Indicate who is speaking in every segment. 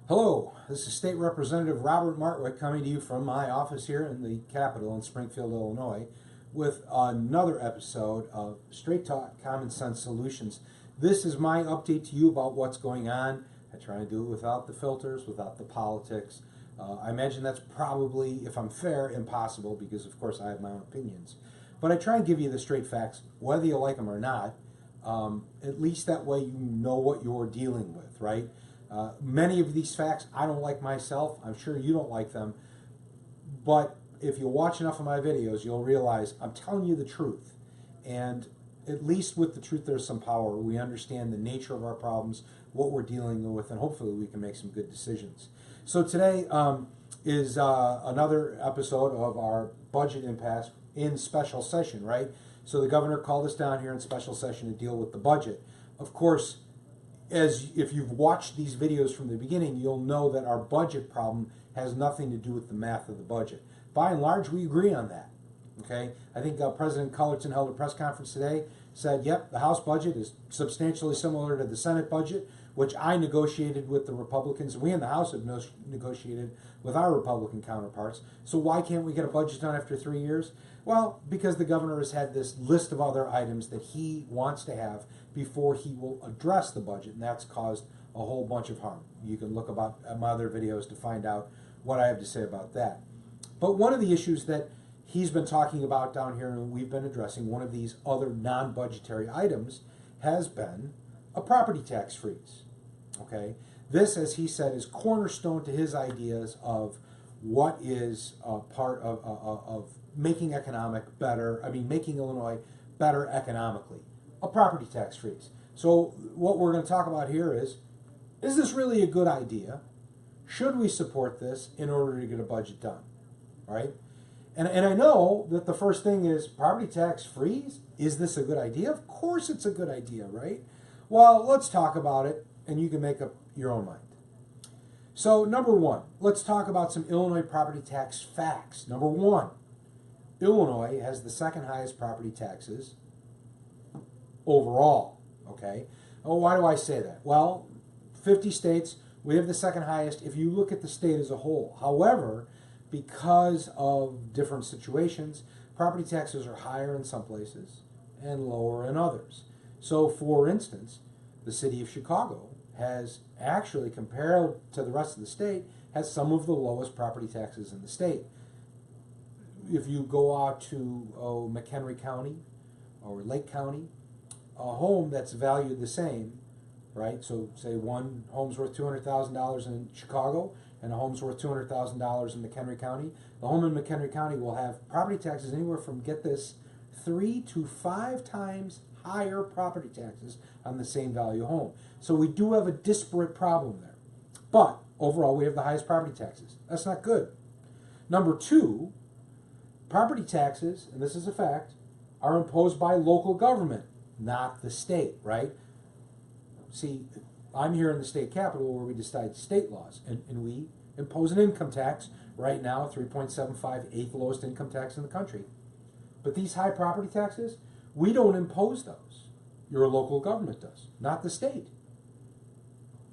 Speaker 1: Hello, this is State Representative Robert Martwick coming to you from my office here in the Capitol in Springfield, Illinois, with another episode of Straight Talk Common Sense Solutions. This is my update to you about what's going on. I try to do it without the filters, without the politics. I imagine that's probably, if I'm fair, impossible because, of course, I have my own opinions. But I try and give you the straight facts, whether you like them or not. At least that way you know what you're dealing with, right? Many of these facts I don't like myself. I'm sure you don't like them. But if you watch enough of my videos, you'll realize I'm telling you the truth. And at least with the truth, there's some power. We understand the nature of our problems, what we're dealing with, and hopefully we can make some good decisions. So today is another episode of our budget impasse in special session, right? So the governor called us down here in special session to deal with the budget. Of course, as if you've watched these videos from the beginning, you'll know that our budget problem has nothing to do with the math of the budget. By and large, we agree on that. Okay, I think President Cullerton held a press conference today, said, yep, the House budget is substantially similar to the Senate budget, which I negotiated with the Republicans. We in the House have negotiated with our Republican counterparts. So why can't we get a budget done after 3 years? Well, because the governor has had this list of other items that he wants to have before he will address the budget, and that's caused a whole bunch of harm. You can look about my other videos to find out what I have to say about that. But one of the issues that he's been talking about down here and we've been addressing, one of these other non-budgetary items, has been a property tax freeze. Okay, this, as he said, is cornerstone to his ideas of what is part of making making Illinois better economically. A property tax freeze. So what we're going to talk about here is this really a good idea? Should we support this in order to get a budget done? Right? And I know that the first thing is property tax freeze. Is this a good idea? Of course it's a good idea, right? Well, let's talk about it and you can make up your own mind. So number one, let's talk about some Illinois property tax facts. Number one, Illinois has the second highest property taxes overall. Okay. Oh, why do I say that? Well, 50 states, we have the second highest if you look at the state as a whole. However, because of different situations, property taxes are higher in some places and lower in others. So, for instance, the city of Chicago has actually, compared to the rest of the state, has some of the lowest property taxes in the state. If you go out to McHenry County or Lake County, a home that's valued the same, right? So say one home's worth $200,000 in Chicago and a home's worth $200,000 in McHenry County. The home in McHenry County will have property taxes anywhere from, get this, 3 to 5 times higher property taxes on the same value home. So we do have a disparate problem there. But overall, we have the highest property taxes. That's not good. Number two, property taxes, and this is a fact, are imposed by local government, not the state, right? See, I'm here in the state capitol where we decide state laws, and we impose an income tax right now, 3.75, eighth lowest income tax in the country. But these high property taxes, we don't impose those. Your local government does, not the state.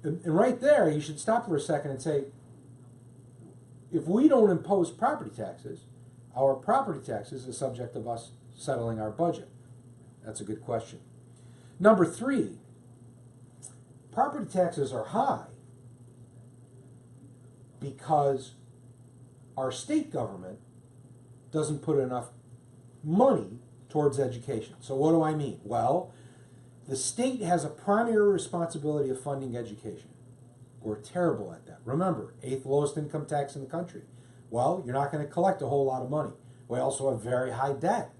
Speaker 1: And right there, you should stop for a second and say, if we don't impose property taxes, our property taxes is subject of us settling our budget. That's a good question. Number three, property taxes are high because our state government doesn't put enough money towards education. So what do I mean? Well, the state has a primary responsibility of funding education. We're terrible at that. Remember, eighth lowest income tax in the country. Well, you're not going to collect a whole lot of money. We also have very high debt.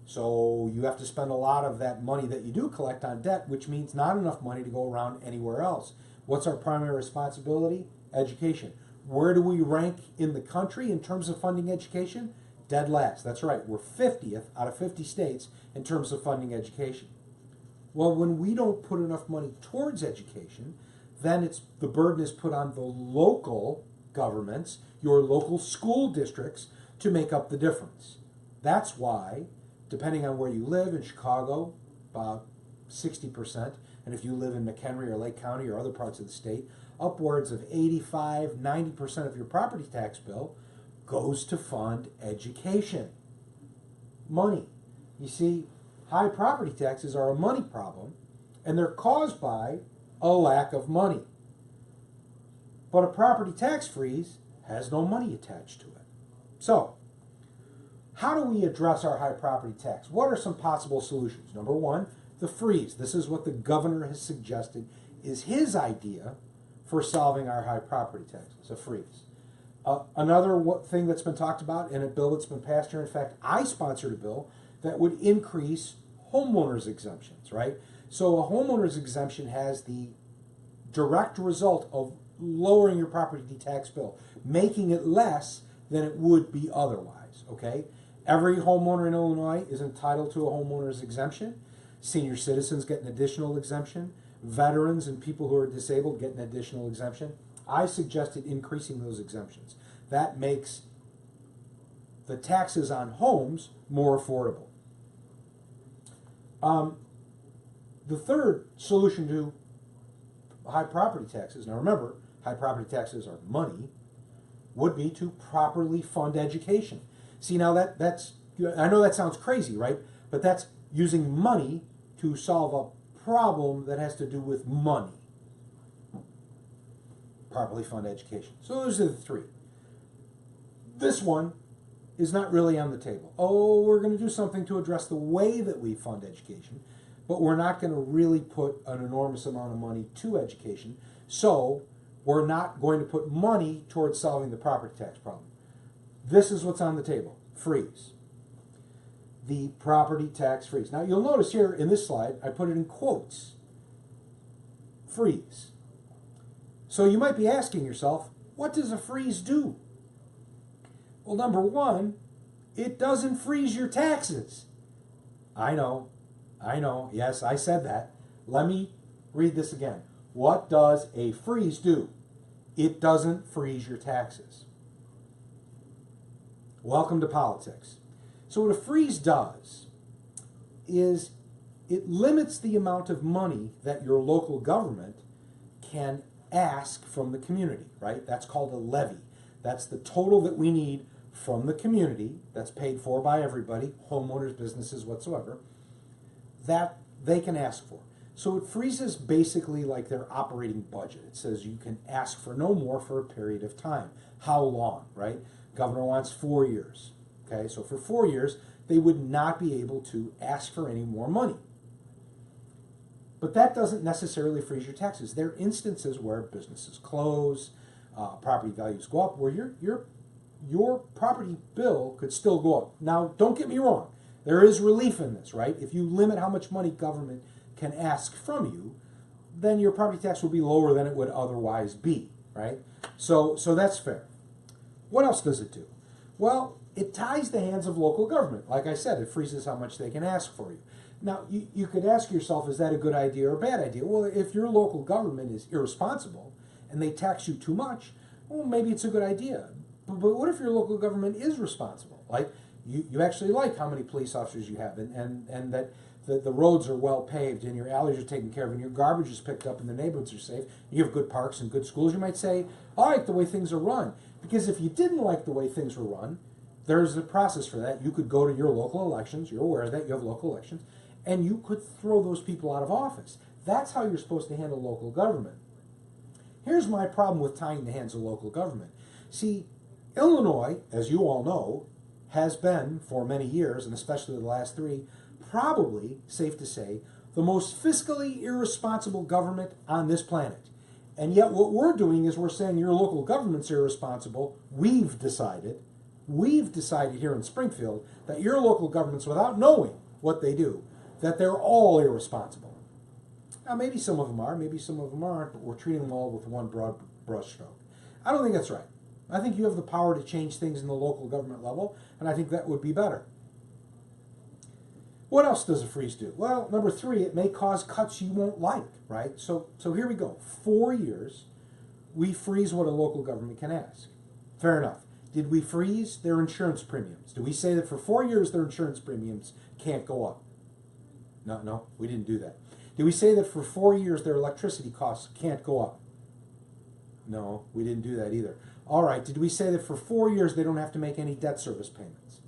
Speaker 1: So you have to spend a lot of that money that you do collect on debt, which means not enough money to go around anywhere else. What's our primary responsibility? Education. Where do we rank in the country in terms of funding education? Dead last. That's right. We're 50th out of 50 states in terms of funding education. Well, when we don't put enough money towards education, then the burden is put on the local governments, your local school districts, to make up the difference. That's why, depending on where you live, in Chicago, about 60%, and if you live in McHenry or Lake County or other parts of the state, upwards of 85, 90% of your property tax bill goes to fund education. Money. You see, high property taxes are a money problem, and they're caused by a lack of money. But a property tax freeze has no money attached to it. So, how do we address our high property tax? What are some possible solutions? Number one, the freeze. This is what the governor has suggested is his idea for solving our high property taxes, a freeze. Another thing that's been talked about in a bill that's been passed here, in fact, I sponsored a bill that would increase homeowners exemptions, right? So a homeowner's exemption has the direct result of lowering your property tax bill, making it less than it would be otherwise, okay? Every homeowner in Illinois is entitled to a homeowner's exemption. Senior citizens get an additional exemption. Veterans and people who are disabled get an additional exemption. I suggested increasing those exemptions. That makes the taxes on homes more affordable. The third solution to high property taxes, now remember, high property taxes are money, would be to properly fund education. See, now that's, I know that sounds crazy, right? But that's using money to solve a problem that has to do with money. Properly fund education. So those are the three. This one is not really on the table. Oh, we're going to do something to address the way that we fund education, but we're not going to really put an enormous amount of money to education. So we're not going to put money towards solving the property tax problem. This is what's on the table. Freeze. The property tax freeze. Now you'll notice here in this slide, I put it in quotes. Freeze. So you might be asking yourself, what does a freeze do? Well, number one, it doesn't freeze your taxes. I know, yes, I said that. Let me read this again. What does a freeze do? It doesn't freeze your taxes. Welcome to politics. So what a freeze does is it limits the amount of money that your local government can ask from the community, right? That's called a levy. That's the total that we need from the community, that's paid for by everybody, homeowners, businesses, whatsoever, that they can ask for. So it freezes basically like their operating budget. It says you can ask for no more for a period of time. How long, right? Governor wants 4 years. Okay, so for 4 years, they would not be able to ask for any more money. But that doesn't necessarily freeze your taxes. There are instances where businesses close, property values go up, where your property bill could still go up. Now, don't get me wrong. There is relief in this, right? If you limit how much money government can ask from you, then your property tax will be lower than it would otherwise be, right? So that's fair. What else does it do? Well, it ties the hands of local government. Like I said, it freezes how much they can ask for you. Now, you could ask yourself, is that a good idea or a bad idea? Well, if your local government is irresponsible and they tax you too much, well, maybe it's a good idea. But what if your local government is responsible? Like, you actually like how many police officers you have and that the roads are well paved and your alleys are taken care of and your garbage is picked up and the neighborhoods are safe. You have good parks and good schools. You might say, I like the way things are run. Because if you didn't like the way things were run, there's a process for that. You could go to your local elections. You're aware of that. You have local elections. And you could throw those people out of office. That's how you're supposed to handle local government. Here's my problem with tying the hands of local government. See, Illinois, as you all know, has been, for many years, and especially the last 3, probably, safe to say, the most fiscally irresponsible government on this planet. And yet what we're doing is we're saying your local government's irresponsible. We've decided here in Springfield that your local governments, without knowing what they do, that they're all irresponsible. Now, maybe some of them are, maybe some of them aren't, but we're treating them all with one broad brushstroke. I don't think that's right. I think you have the power to change things in the local government level, and I think that would be better. What else does a freeze do? Well, number 3, it may cause cuts you won't like, right? So here we go. 4 years, we freeze what a local government can ask. Fair enough. Did we freeze their insurance premiums? Do we say that for 4 years their insurance premiums can't go up? No, we didn't do that. Did we say that for 4 years their electricity costs can't go up? No, we didn't do that either. All right, did we say that for 4 years they don't have to make any debt service payments?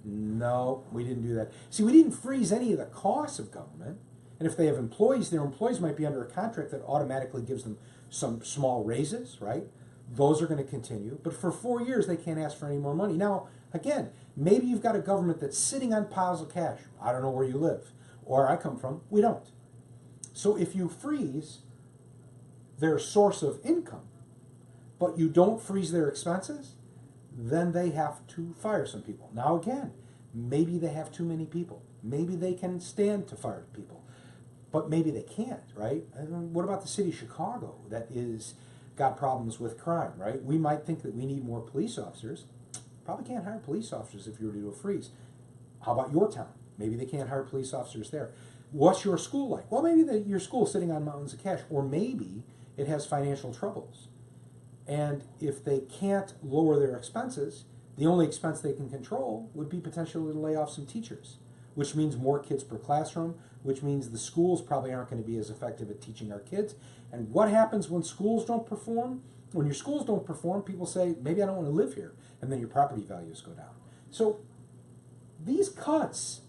Speaker 1: No, we didn't do that. See, we didn't freeze any of the costs of government. And if they have employees, their employees might be under a contract that automatically gives them some small raises, right? Those are going to continue. But for 4 years, they can't ask for any more money. Now, again, maybe you've got a government that's sitting on piles of cash. I don't know where you live. Or I come from, we don't. So if you freeze their source of income, but you don't freeze their expenses, then they have to fire some people. Now again, maybe they have too many people. Maybe they can stand to fire people, but maybe they can't, right? And what about the city of Chicago that is got problems with crime, right? We might think that we need more police officers. Probably can't hire police officers if you were to do a freeze. How about your town? Maybe they can't hire police officers there. What's your school like? Well, maybe your school's sitting on mountains of cash, or maybe it has financial troubles. And if they can't lower their expenses, the only expense they can control would be potentially to lay off some teachers, which means more kids per classroom, which means the schools probably aren't going to be as effective at teaching our kids. And what happens when schools don't perform? When your schools don't perform, people say, maybe I don't want to live here, and then your property values go down. So these cuts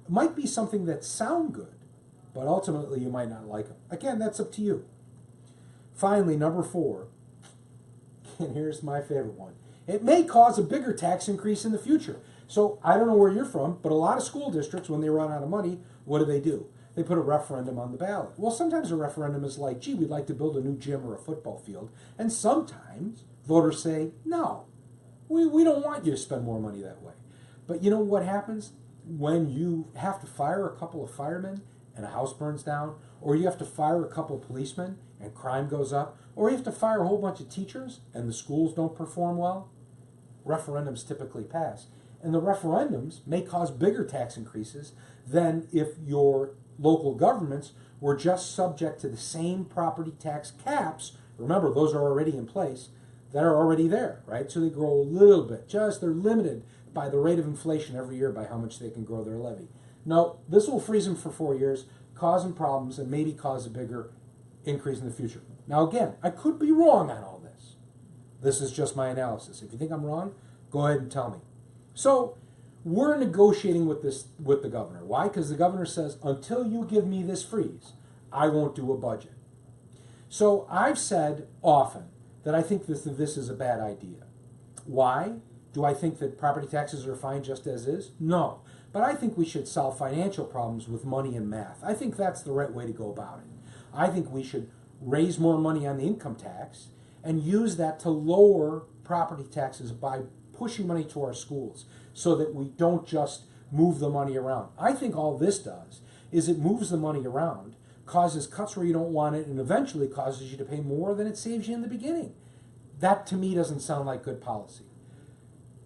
Speaker 1: might be something that sound good, but ultimately you might not like them. Again, that's up to you. Finally, number 4, and here's my favorite one. It may cause a bigger tax increase in the future. So I don't know where you're from, but a lot of school districts, when they run out of money, what do? They put a referendum on the ballot. Well, sometimes a referendum is like, gee, we'd like to build a new gym or a football field. And sometimes voters say, no, we don't want you to spend more money that way. But you know what happens when you have to fire a couple of firemen and a house burns down, or you have to fire a couple of policemen and crime goes up, or you have to fire a whole bunch of teachers and the schools don't perform well? Referendums typically pass. And the referendums may cause bigger tax increases than if your local governments were just subject to the same property tax caps. Remember, those are already in place, that are already there, right? So they grow a little bit. They're limited by the rate of inflation every year by how much they can grow their levy. No, this will freeze them for 4 years, cause them problems, and maybe cause a bigger increase in the future. Now again, I could be wrong on all this. This is just my analysis. If you think I'm wrong, go ahead and tell me. So we're negotiating with the governor. Why? Because the governor says, until you give me this freeze, I won't do a budget. So I've said often that I think this is a bad idea. Why? Do I think that property taxes are fine just as is? No. But I think we should solve financial problems with money and math. I think that's the right way to go about it. I think we should raise more money on the income tax and use that to lower property taxes by pushing money to our schools so that we don't just move the money around. I think all this does is it moves the money around, causes cuts where you don't want it, and eventually causes you to pay more than it saves you in the beginning. That to me doesn't sound like good policy.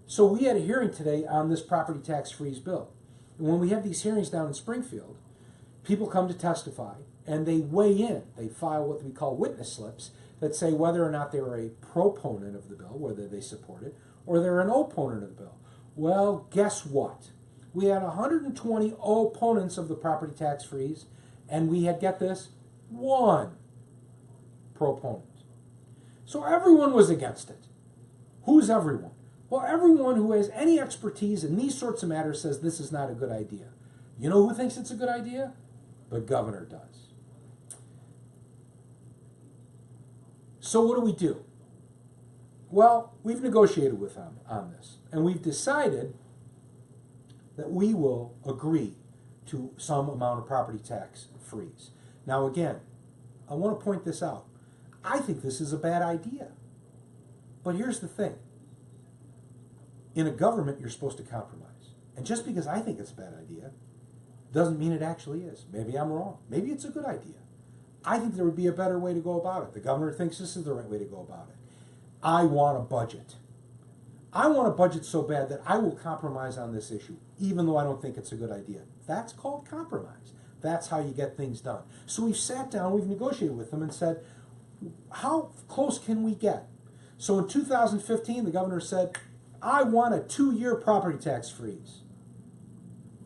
Speaker 1: So we had a hearing today on this property tax freeze bill. And when we have these hearings down in Springfield, people come to testify and they weigh in. They file what we call witness slips that say whether or not they're a proponent of the bill, whether they support it, or they're an opponent of the bill. Well, guess what? We had 120 opponents of the property tax freeze, and we had, get this, 1 proponent. So everyone was against it. Who's everyone? Well, everyone who has any expertise in these sorts of matters says this is not a good idea. You know who thinks it's a good idea? The governor does. So what do? Well, we've negotiated with them on this, and we've decided that we will agree to some amount of property tax freeze. Now again, I want to point this out. I think this is a bad idea. But here's the thing. In a government, you're supposed to compromise. And just because I think it's a bad idea doesn't mean it actually is. Maybe I'm wrong. Maybe it's a good idea. I think there would be a better way to go about it. The governor thinks this is the right way to go about it. I want a budget. I want a budget so bad that I will compromise on this issue, even though I don't think it's a good idea. That's called compromise. That's how you get things done. So we've sat down, we've negotiated with them and said, how close can we get? So in 2015, the governor said, I want a 2-year property tax freeze.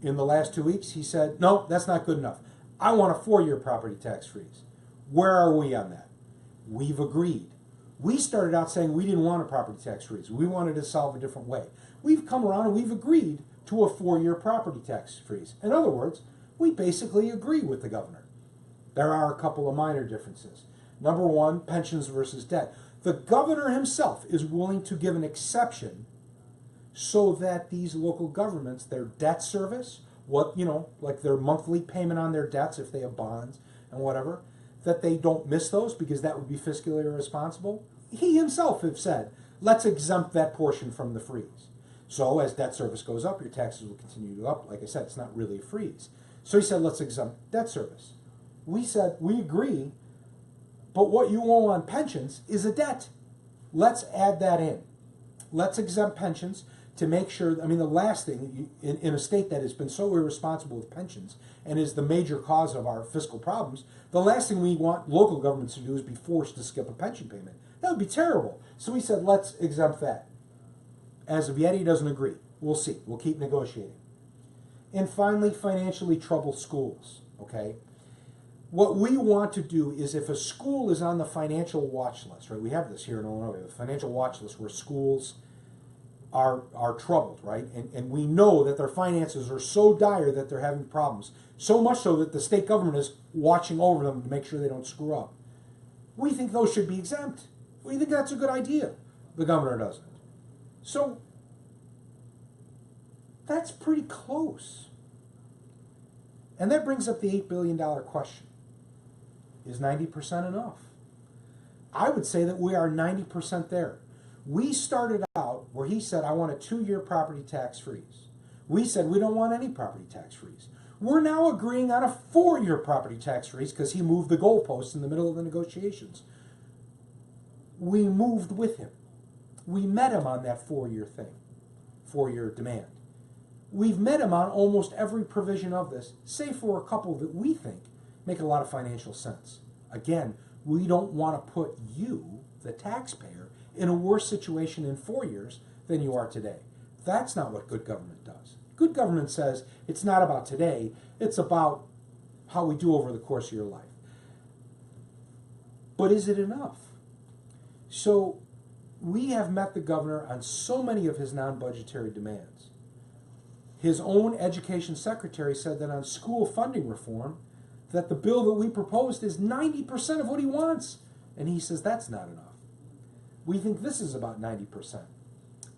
Speaker 1: In the last 2 weeks, he said, no, that's not good enough. I want a 4-year property tax freeze. Where are we on that? We've agreed. We started out saying we didn't want a property tax freeze. We wanted to solve a different way. We've come around and we've agreed to a 4-year property tax freeze. In other words, we basically agree with the governor. There are a couple of minor differences. Number one, pensions versus debt. The governor himself is willing to give an exception so that these local governments, their debt service, like their monthly payment on their debts if they have bonds and whatever, that they don't miss those because that would be fiscally irresponsible. He himself has said, let's exempt that portion from the freeze. So as debt service goes up, your taxes will continue to go up. Like I said, it's not really a freeze. So he said, let's exempt debt service. We said, we agree, but what you owe on pensions is a debt. Let's add that in. Let's exempt pensions to make sure, the last thing, in a state that has been so irresponsible with pensions and is the major cause of our fiscal problems, the last thing we want local governments to do is be forced to skip a pension payment. That would be terrible. So we said, let's exempt that. As of yet, he doesn't agree. We'll see. We'll keep negotiating. And finally, financially troubled schools, okay? What we want to do is if a school is on the financial watch list, right? We have this here in Illinois, we have a financial watch list where schools are troubled, right? And we know that their finances are so dire that they're having problems. So much so that the state government is watching over them to make sure they don't screw up. We think those should be exempt. We think that's a good idea. The governor doesn't. So that's pretty close. And that brings up the $8 billion question. Is 90% enough? I would say that we are 90% there. We started out where he said, I want a 2-year property tax freeze. We said, we don't want any property tax freeze. We're now agreeing on a 4-year property tax freeze because he moved the goalposts in the middle of the negotiations. We moved with him. We met him on that 4-year thing, 4-year demand. We've met him on almost every provision of this, save for a couple that we think make a lot of financial sense. Again, we don't want to put you, the taxpayer, in a worse situation in 4 years than you are today. That's not what good government does. Good government says it's not about today, it's about how we do over the course of your life. But is it enough? So we have met the governor on so many of his non-budgetary demands. His own education secretary said that on school funding reform, that the bill that we proposed is 90% of what he wants. And he says that's not enough. We think this is about 90%.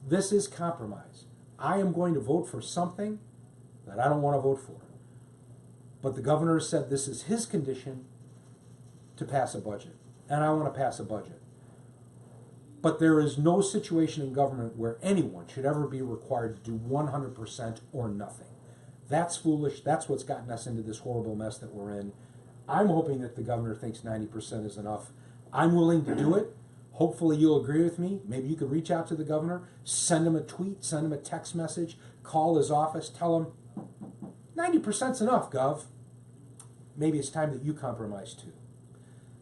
Speaker 1: This is compromise. I am going to vote for something that I don't want to vote for. But the governor said this is his condition to pass a budget. And I want to pass a budget. But there is no situation in government where anyone should ever be required to do 100% or nothing. That's foolish. That's what's gotten us into this horrible mess that we're in. I'm hoping that the governor thinks 90% is enough. I'm willing to do it. Hopefully you'll agree with me. Maybe you could reach out to the governor, send him a tweet, send him a text message, call his office, tell him 90%'s enough, Gov. Maybe it's time that you compromise too.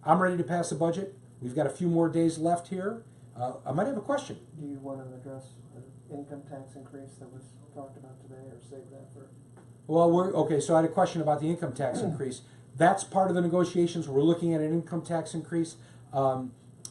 Speaker 1: I'm ready to pass a budget. We've got a few more days left here. I might have a question.
Speaker 2: Do you want to address the income tax increase that was talked about today, or save that for?
Speaker 1: Well, okay, so I had a question about the income tax increase. That's part of the negotiations. We're looking at an income tax increase.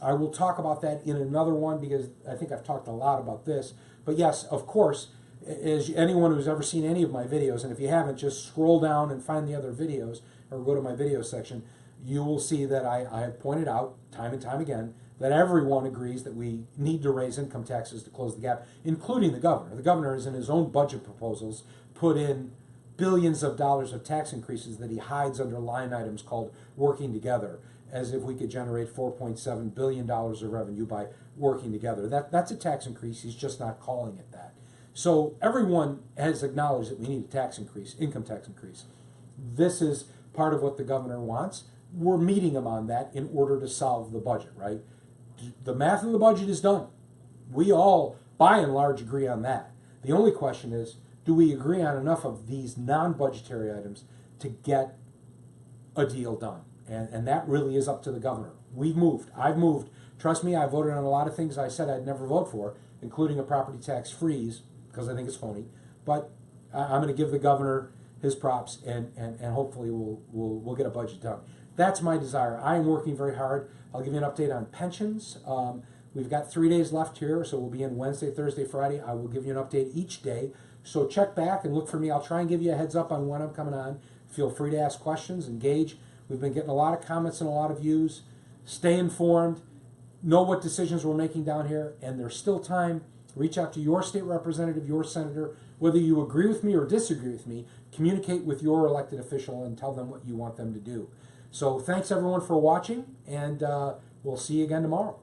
Speaker 1: I will talk about that in another one because I think I've talked a lot about this. But yes, of course, as anyone who's ever seen any of my videos, and if you haven't, just scroll down and find the other videos or go to my video section, you will see that I have pointed out time and time again that everyone agrees that we need to raise income taxes to close the gap, including the governor. The governor has in his own budget proposals put in billions of dollars of tax increases that he hides under line items called working together, as if we could generate $4.7 billion of revenue by working together. That's a tax increase. He's just not calling it that. So everyone has acknowledged that we need a tax increase, income tax increase. This is part of what the governor wants. We're meeting him on that in order to solve the budget, right? The math of the budget is done. We all, by and large, agree on that. The only question is, do we agree on enough of these non-budgetary items to get a deal done? And that really is up to the governor. We've moved. I've moved. Trust me, I voted on a lot of things I said I'd never vote for, including a property tax freeze, because I think it's phony. But I'm going to give the governor his props, and hopefully we'll get a budget done. That's my desire. I am working very hard. I'll give you an update on pensions. We've got 3 days left here, so we'll be in Wednesday, Thursday, Friday. I will give you an update each day. So check back and look for me. I'll try and give you a heads up on when I'm coming on. Feel free to ask questions, engage. We've been getting a lot of comments and a lot of views. Stay informed. Know what decisions we're making down here, and there's still time. Reach out to your state representative, your senator. Whether you agree with me or disagree with me, communicate with your elected official and tell them what you want them to do. So thanks everyone for watching, and we'll see you again tomorrow.